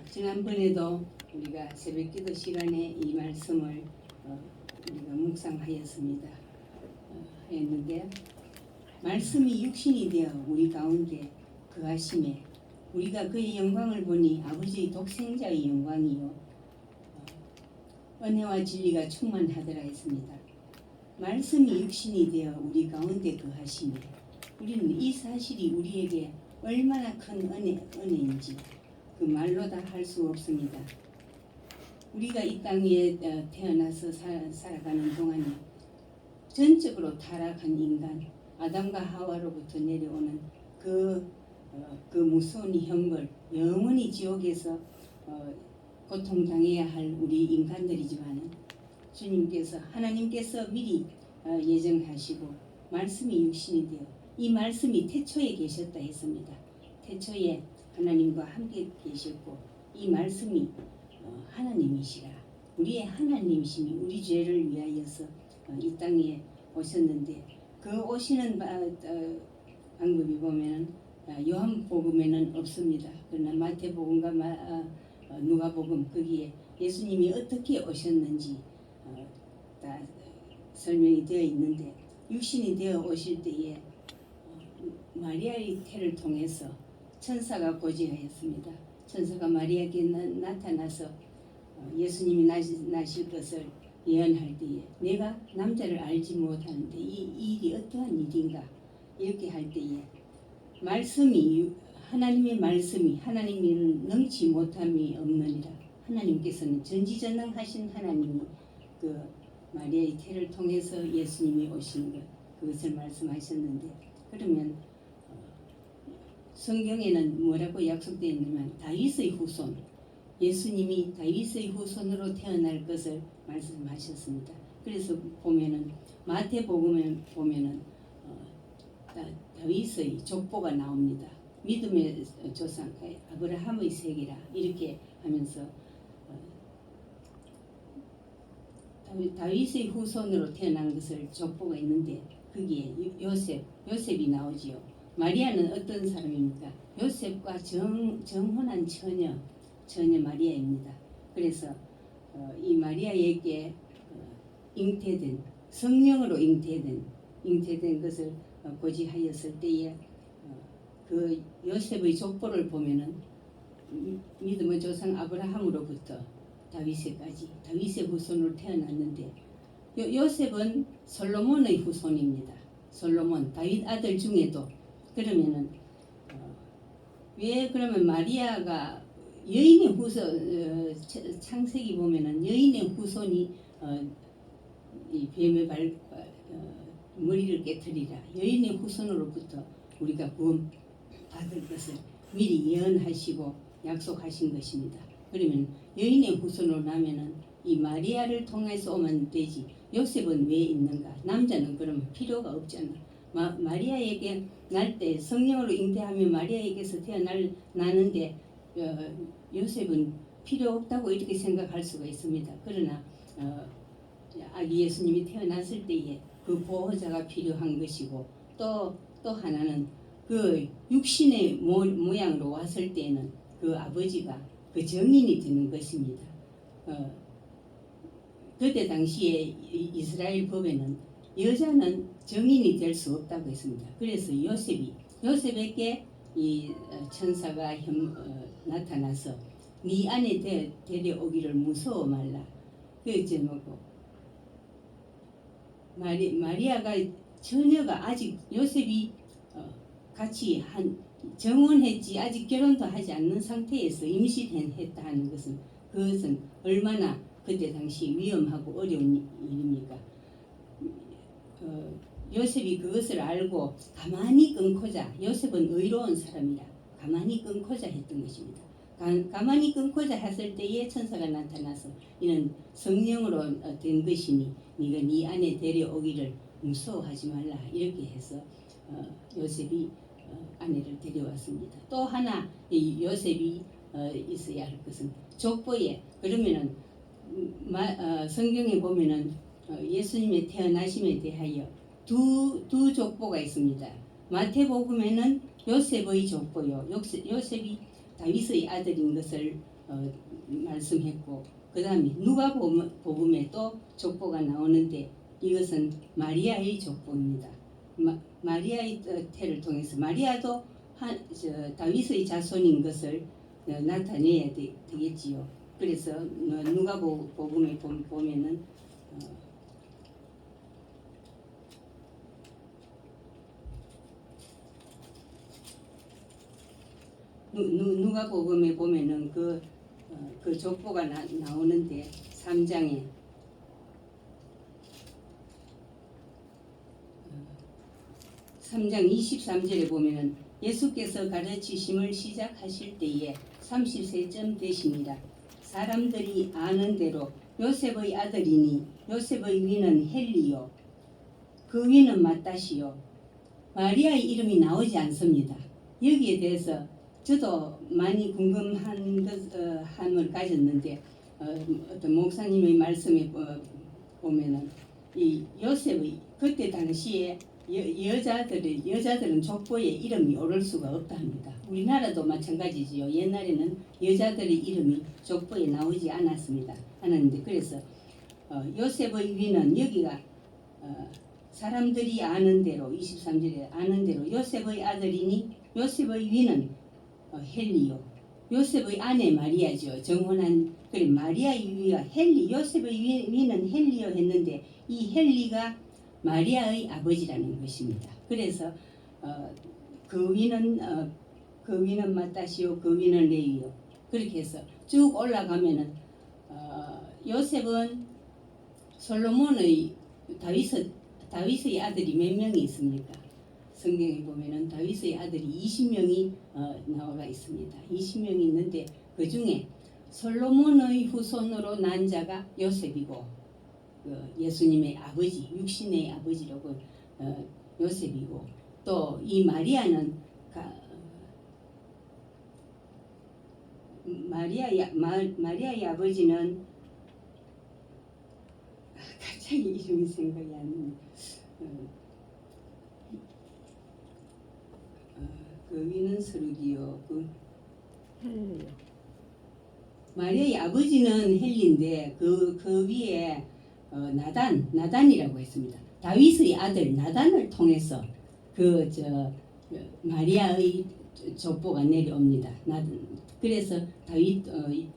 지난번에도 우리가 새벽기도 시간에 이 말씀을 우리가 묵상하였습니다. 했는데 말씀이 육신이 되어 우리 가운데 거하심에 우리가 그의 영광을 보니 아버지의 독생자의 영광이요 은혜와 진리가 충만하더라 했습니다. 말씀이 육신이 되어 우리 가운데 거하심에 우리는 이 사실이 우리에게 얼마나 큰 은혜인지 그 말로 다 할 수 없습니다. 우리가 이 땅에 태어나서 살아가는 동안에 전적으로 타락한 인간 아담과 하와로부터 내려오는 그 무서운 형벌 영원히 지옥에서 고통당해야 할 우리 인간들이지만 주님께서 하나님께서 미리 예정하시고 말씀이 육신이 되어 이 말씀이 태초에 계셨다 했습니다. 태초에 하나님과 함께 계셨고 이 말씀이 하나님이시라 우리의 하나님이심이 우리 죄를 위하여서 이 땅에 오셨는데 그 오시는 방법이 보면 요한복음에는 없습니다. 그러나 마태복음과 누가복음 거기에 예수님이 어떻게 오셨는지 다 설명이 되어 있는데 육신이 되어 오실 때에 마리아의 태를 통해서 천사가 고지하였습니다. 천사가 마리아에게 나타나서 예수님이 나실 것을 예언할 때에 내가 남자를 알지 못하는데 이 일이 어떠한 일인가 이렇게 할 때에 말씀이 하나님의 말씀이 하나님이 능치 못함이 없느니라. 하나님께서는 전지전능하신 하나님이 그 마리아의 태를 통해서 예수님이 오신 것 그것을 말씀하셨는데 그러면 성경에는 뭐라고 약속되어 있냐면 다윗의 후손 예수님이 다윗의 후손으로 태어날 것을 말씀하셨습니다. 그래서 보면은 마태복음에 보면은 다윗의 족보가 나옵니다. 믿음의 조상 아브라함의 세계라 이렇게 하면서 다윗의 후손으로 태어난 것을 족보가 있는데 거기에 요셉이 나오지요. 마리아는 어떤 사람입니까? 요셉과 정혼한 처녀 마리아입니다. 그래서 이 마리아에게 잉태된 성령으로 잉태된 것을 고지하였을 때에 그 요셉의 족보를 보면은 믿음의 조상 아브라함으로부터 다윗에까지 다윗의 후손으로 태어났는데 요셉은 솔로몬의 후손입니다. 솔로몬 다윗 아들 중에도 그러면은 왜 그러면 마리아가 여인의 후손 창세기 보면은 여인의 후손이 이 뱀의 머리를 깨뜨리라 여인의 후손으로부터 우리가 구원 받을 것을 미리 예언하시고 약속하신 것입니다. 그러면 여인의 후손으로 나면은 이 마리아를 통해서 오면 되지 요셉은 왜 있는가? 남자는 그러면 필요가 없잖아. 마리아에게 날 때 성령으로 잉태하며 마리아에게서 태어나는데 요셉은 필요 없다고 이렇게 생각할 수가 있습니다. 그러나 아기 예수님이 태어났을 때에 그 보호자가 필요한 것이고 또 하나는 그 육신의 모양으로 왔을 때는 그 아버지가 그 정인이 되는 것입니다. 그때 당시에 이스라엘 법에는 여자는 정인이 될 수 없다고 했습니다. 그래서 요셉에게 이 천사가 나타나서 네 안에 데려오기를 무서워 말라. 그 제목고 마리아가 처녀가 아직 요셉이 같이 정혼했지 아직 결혼도 하지 않는 상태에서 임신했다 하는 그것은 얼마나 그때 당시 위험하고 어려운 일입니까? 요셉이 그것을 알고 가만히 끊고자 요셉은 의로운 사람이라 가만히 끊고자 했던 것입니다. 가만히 끊고자 했을 때에 천사가 나타나서 이는 성령으로 된 것이니 네가 네 안에 데려오기를 무서워하지 말라 이렇게 해서 요셉이 아내를 데려왔습니다. 또 하나 이 요셉이 있어야 할 것은 족보에 그러면은 성경에 보면은 예수님의 태어나심에 대하여 두 족보가 있습니다. 마태복음에는 요셉의 족보요. 요셉이 다윗의 아들인 것을 말씀했고, 그 다음에 누가복음에 또 족보가 나오는데 이것은 마리아의 족보입니다. 마리아의 태를 통해서 마리아도 다윗의 자손인 것을 나타내야 되겠지요. 그래서 누가복음에 보면은 누가복음에 보면은 그 족보가 나오는데 3장에 3장 23절에 보면은 예수께서 가르치심을 시작하실 때에 30세쯤 되시니라. 사람들이 아는 대로 요셉의 아들이니 요셉의 위는 헬리요 그 위는 마따시요. 마리아의 이름이 나오지 않습니다. 여기에 대해서 저도 많이 궁금함을 가졌는데 어떤 목사님의 말씀에 보면은 이 요셉의 그때 당시에 여자들은 족보에 이름이 오를 수가 없다 합니다. 우리나라도 마찬가지지요. 옛날에는 여자들의 이름이 족보에 나오지 않았는데 그래서 요셉의 위는 여기가 사람들이 아는 대로 23절에 아는 대로 요셉의 아들이니 요셉의 위는 헬리요. 요셉의 아내 마리아죠. 정혼한 그래 마리아의 위가 요셉의 위는 헬리요 했는데 이 헬리가 마리아의 아버지라는 것입니다. 그래서 그 위는 마따시요 그 위는 레위요. 그렇게 해서 쭉 올라가면은 요셉은 솔로몬의 다윗의 아들이 몇 명이 있습니까? 성경에 보면은 다윗의 아들이 20명이 나와 있습니다. 20명이 있는데 그 중에 솔로몬의 후손으로 난 자가 요셉이고 예수님의 아버지, 육신의 아버지라고 요셉이고 또 이 마리아는 마리아의 아버지는 갑자기 이름이 생각이 안 나네. 그 위는 스루기요. 헬리요. 마리아의 아버지는 헬리인데 그 위에 나단이라고 했습니다. 다윗의 아들 나단을 통해서 마리아의 족보가 내려옵니다. 그래서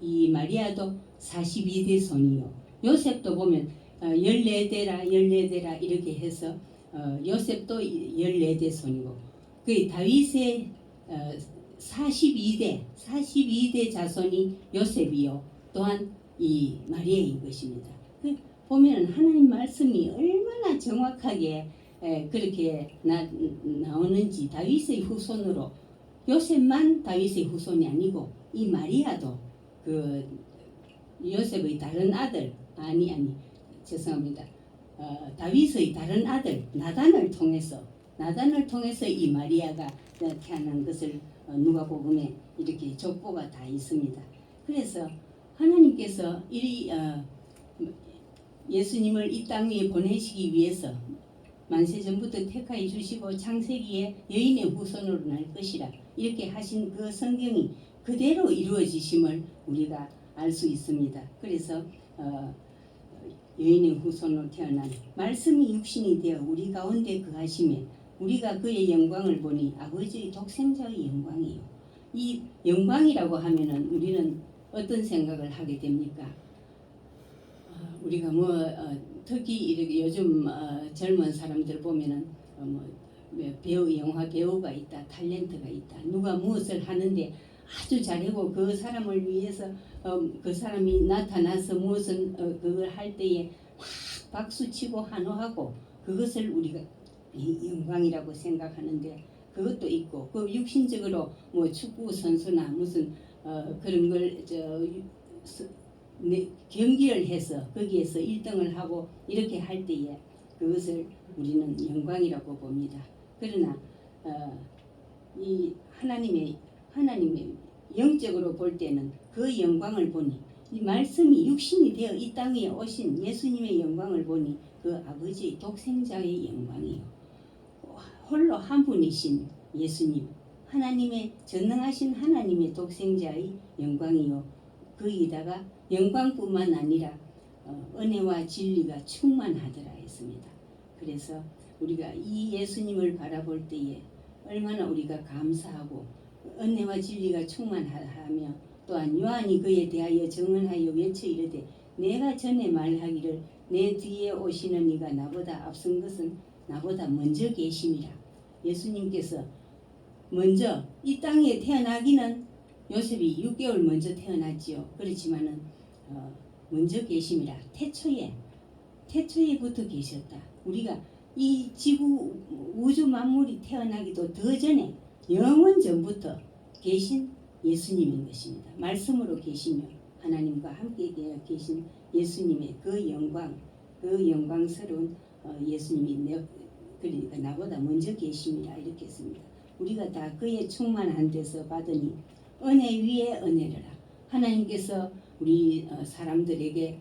이 마리아도 42대 손이요. 요셉도 보면 14대라 이렇게 해서 요셉도 14대 손이고 그 다윗의 42대 자손이 요셉이요. 또한 이 마리아인 것입니다. 보면 하나님 말씀이 얼마나 정확하게 그렇게 나오는지 다윗의 후손으로 요셉만 다윗의 후손이 아니고 이 마리아도 그 요셉의 다른 아들 죄송합니다. 다윗의 다른 아들 나단을 통해서 이 마리아가 태어난 것을 누가복음에 이렇게 족보가 다 있습니다. 그래서 하나님께서 예수님을 이 땅 위에 보내시기 위해서 만세전부터 택하여 주시고 창세기에 여인의 후손으로 날 것이라 이렇게 하신 그 성경이 그대로 이루어지심을 우리가 알 수 있습니다. 그래서 여인의 후손으로 태어난 말씀이 육신이 되어 우리 가운데 거하심에 우리가 그의 영광을 보니 아버지의 독생자의 영광이요. 이 영광이라고 하면은 우리는 어떤 생각을 하게 됩니까? 우리가 특히 이렇게 요즘 젊은 사람들 보면은 영화 배우가 있다, 탤런트가 있다. 누가 무엇을 하는데 아주 잘하고 그 사람을 위해서 그 사람이 나타나서 무엇은 그걸 할 때에 막 박수치고 환호하고 그것을 우리가 영광이라고 생각하는데 그것도 있고 그 육신적으로 축구 선수나 무슨 그런 걸 경기를 해서 거기에서 1등을 하고 이렇게 할 때에 그것을 우리는 영광이라고 봅니다. 그러나 이 하나님의 영적으로 볼 때는 그 영광을 보니 이 말씀이 육신이 되어 이 땅에 오신 예수님의 영광을 보니 그 아버지의 독생자의 영광이요. 홀로 한 분이신 예수님 하나님의 전능하신 하나님의 독생자의 영광이요 거기다가 영광뿐만 아니라 은혜와 진리가 충만하더라 했습니다. 그래서 우리가 이 예수님을 바라볼 때에 얼마나 우리가 감사하고 은혜와 진리가 충만하며 또한 요한이 그에 대하여 증언하여 외쳐 이르되 내가 전에 말하기를 내 뒤에 오시는 이가 나보다 앞선 것은 나보다 먼저 계심이라. 예수님께서 먼저 이 땅에 태어나기는 요셉이 6개월 먼저 태어났지요. 그렇지만은 먼저 계심이라. 태초에부터 계셨다. 우리가 이 지구 우주 만물이 태어나기도 더 전에 영원 전부터 계신 예수님인 것입니다. 말씀으로 계시며 하나님과 함께 계신 예수님의 그 영광, 그 영광스러운 예수님이 그러니까 나보다 먼저 계심이라 이렇게 했습니다. 우리가 다 그의 충만한 데서 받으니 은혜 위에 은혜를 하나님께서 우리 사람들을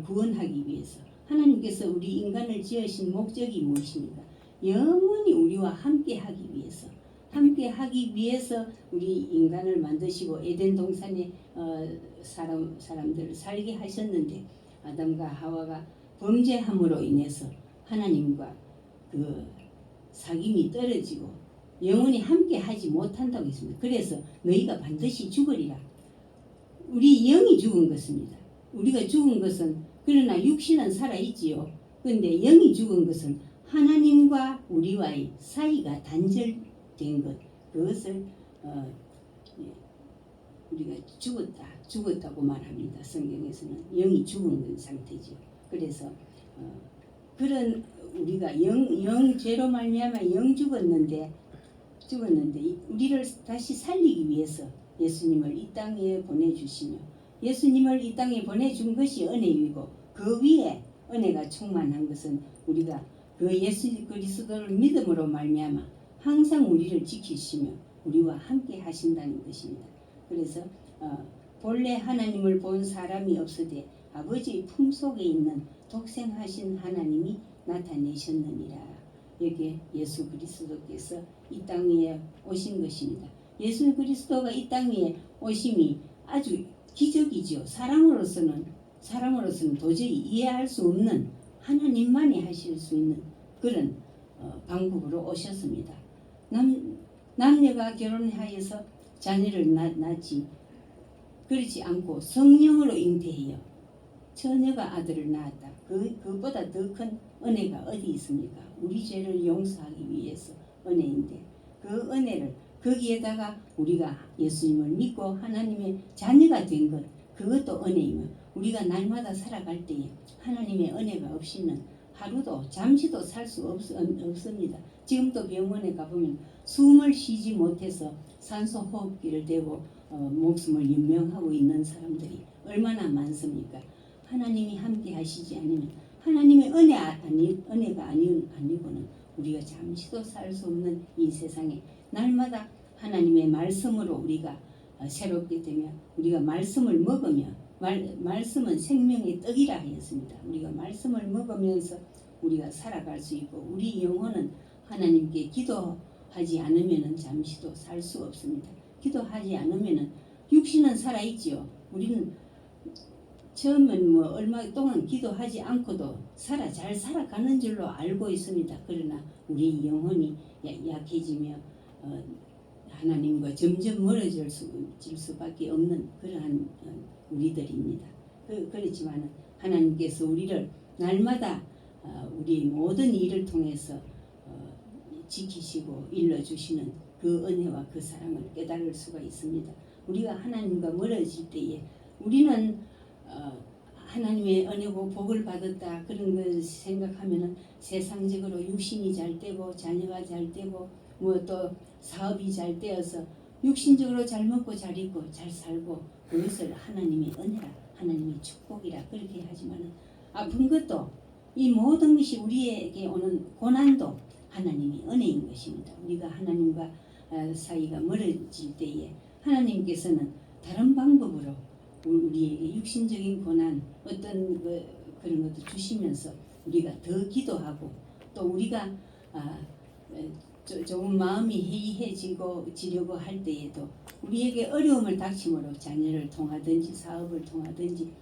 구원하기 위해서 하나님께서 우리 인간을 지으신 목적이 무엇입니까? 영원히 우리와 함께 하기 위해서 우리 인간을 만드시고 에덴 동산에 사람들을 살게 하셨는데 아담과 하와가 범죄함으로 인해서 하나님과 그 사귐이 떨어지고 영원히 함께 하지 못한다고 했습니다. 그래서 너희가 반드시 죽으리라. 우리 영이 죽은 것입니다. 우리가 죽은 것은 그러나 육신은 살아있지요. 그런데 영이 죽은 것은 하나님과 우리와의 사이가 단절된 것, 그것을 우리가 죽었다고 말합니다. 성경에서는 영이 죽은 상태죠. 그래서 그런 우리가 영 죄로 말미암아 영 죽었는데 우리를 다시 살리기 위해서 예수님을 이 땅에 보내주시며 예수님을 이 땅에 보내준 것이 은혜이고 그 위에 은혜가 충만한 것은 우리가 그 예수 그리스도를 믿음으로 말미암아 항상 우리를 지키시며 우리와 함께 하신다는 것입니다. 그래서 본래 하나님을 본 사람이 없으되 아버지의 품속에 있는 독생하신 하나님이 나타내셨느니라. 여기에 예수 그리스도께서 이 땅 위에 오신 것입니다. 예수 그리스도가 이 땅 위에 오심이 아주 기적이죠. 사람으로서는 도저히 이해할 수 없는 하나님만이 하실 수 있는 그런 방법으로 오셨습니다. 남녀가 결혼하여서 자녀를 낳지 그렇지 않고 성령으로 잉태하여 처녀가 아들을 낳았다. 그보다 더 큰 은혜가 어디 있습니까? 우리 죄를 용서하기 위해서 은혜인데 그 은혜를 거기에다가 우리가 예수님을 믿고 하나님의 자녀가 된 것 그것도 은혜이며 우리가 날마다 살아갈 때에 하나님의 은혜가 없이는 하루도 잠시도 살 수 없습니다. 지금도 병원에 가보면 숨을 쉬지 못해서 산소 호흡기를 대고 목숨을 연명하고 있는 사람들이 얼마나 많습니까? 하나님이 함께 하시지 않으면 하나님의 은혜가 아니고는 우리가 잠시도 살 수 없는 이 세상에 날마다 하나님의 말씀으로 우리가 새롭게 되며 우리가 말씀을 먹으며 말씀은 생명의 떡이라 하였습니다. 우리가 말씀을 먹으면서 우리가 살아갈 수 있고 우리 영혼은 하나님께 기도하지 않으면 잠시도 살 수 없습니다. 기도하지 않으면 육신은 살아있지요. 우리는 처음엔 얼마 동안 기도하지 않고도 잘 살아가는 줄로 알고 있습니다. 그러나 우리 영혼이 약해지며 하나님과 점점 멀어질 수밖에 없는 그러한 우리들입니다. 그렇지만 하나님께서 우리를 날마다 우리 모든 일을 통해서 지키시고 일러주시는 그 은혜와 그 사랑을 깨달을 수가 있습니다. 우리가 하나님과 멀어질 때에 우리는 하나님의 은혜고 복을 받았다 그런 걸 생각하면은 세상적으로 육신이 잘 되고 자녀가 잘 되고 또 사업이 잘 되어서 육신적으로 잘 먹고 잘 입고 잘 살고 그것을 하나님의 은혜라 하나님의 축복이라 그렇게 하지만은 아픈 것도 이 모든 것이 우리에게 오는 고난도 하나님의 은혜인 것입니다. 우리가 하나님과 사이가 멀어질 때에 하나님께서는 다른 방법으로 우리에게 육신적인 고난 어떤 그런 것도 주시면서 우리가 더 기도하고 또 우리가 조금 마음이 해이해지고 지려고 할 때에도 우리에게 어려움을 닥침으로 자녀를 통하든지 사업을 통하든지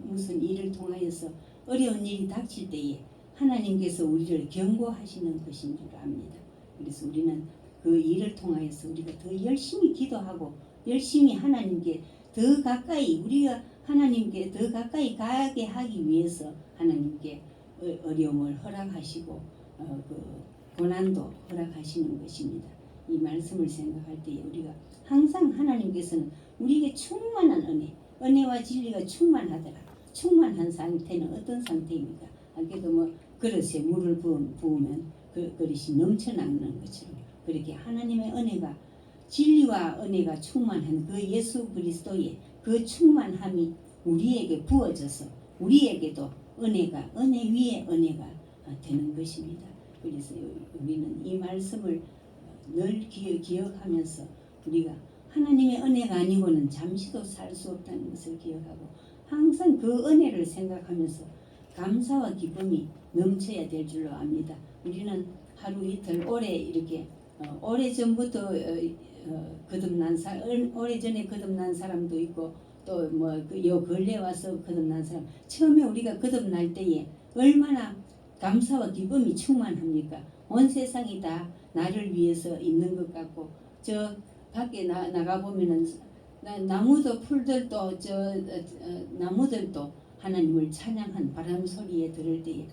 무슨 일을 통하여서 어려운 일이 닥칠 때에 하나님께서 우리를 경고하시는 것인 줄 압니다. 그래서 우리는 그 일을 통하여서 우리가 더 열심히 기도하고 열심히 하나님께 더 가까이 우리가 하나님께 더 가까이 가게 하기 위해서 하나님께 어려움을 허락하시고 그 고난도 허락하시는 것입니다. 이 말씀을 생각할 때 우리가 항상 하나님께서는 우리에게 충만한 은혜와 진리가 충만하더라. 충만한 상태는 어떤 상태입니까? 아까도 뭐 그릇에 물을 부으면 그 그릇이 넘쳐나는 것처럼 그렇게 하나님의 은혜가 진리와 은혜가 충만한 그 예수 그리스도의 그 충만함이 우리에게 부어져서 우리에게도 은혜가 은혜 위에 은혜가 되는 것입니다. 그래서 우리는 이 말씀을 늘 기억하면서 우리가 하나님의 은혜가 아니고는 잠시도 살 수 없다는 것을 기억하고 항상 그 은혜를 생각하면서 감사와 기쁨이 넘쳐야 될 줄로 압니다. 우리는 하루 이틀 오래 이렇게 오래 전부터 거듭난 오래전에 거듭난 사람도 있고 또 뭐 요 근래 와서 거듭난 사람 처음에 우리가 거듭날 때에 얼마나 감사와 기쁨이 충만합니까? 온 세상이 다 나를 위해서 있는 것 같고 저 밖에 나가 보면은 나무도 풀들도 나무들도 하나님을 찬양한 바람 소리에 들을 때에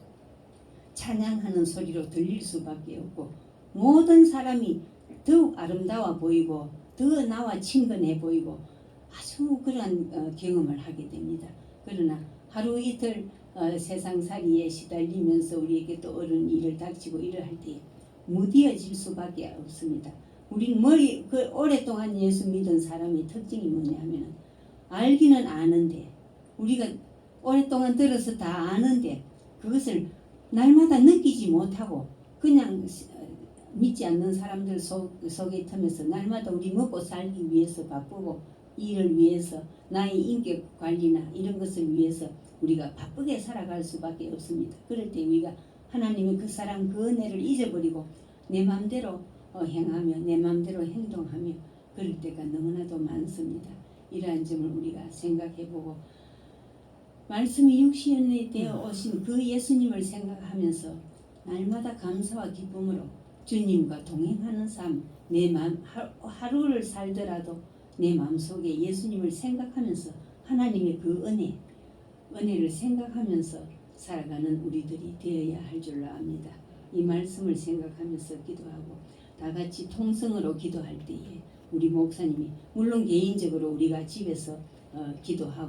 찬양하는 소리로 들릴 수밖에 없고 모든 사람이 더욱 아름다워 보이고 더 나와 친근해 보이고 아주 그러한 경험을 하게 됩니다. 그러나 하루 이틀 세상살이에 시달리면서 우리에게 또 어려운 일을 닥치고 일을 할 때 무디어질 수밖에 없습니다. 우리는 오랫동안 예수 믿은 사람의 특징이 뭐냐 하면 알기는 아는데 우리가 오랫동안 들어서 다 아는데 그것을 날마다 느끼지 못하고 그냥 믿지 않는 사람들 속에 틈에서 날마다 우리 먹고 살기 위해서 바쁘고 일을 위해서 나의 인격 관리나 이런 것을 위해서 우리가 바쁘게 살아갈 수밖에 없습니다. 그럴 때 우리가 하나님의 그 사랑 그 은혜를 잊어버리고 내 마음대로 행하며 내 마음대로 행동하며 그럴 때가 너무나도 많습니다. 이러한 점을 우리가 생각해보고 말씀이 육신이 되어 오신 그 예수님을 생각하면서 날마다 감사와 기쁨으로 주님과 동행하는 삶, 내 마음 하루를 살더라도 내 마음속에 예수님을 생각하면서 하나님의 그 은혜를 생각하면서 살아가는 우리들이 되어야 할 줄로 압니다. 이 말씀을 생각하면서 기도하고 다 같이 통성으로 기도할 때에 우리 목사님이 물론 개인적으로 우리가 집에서 기도하고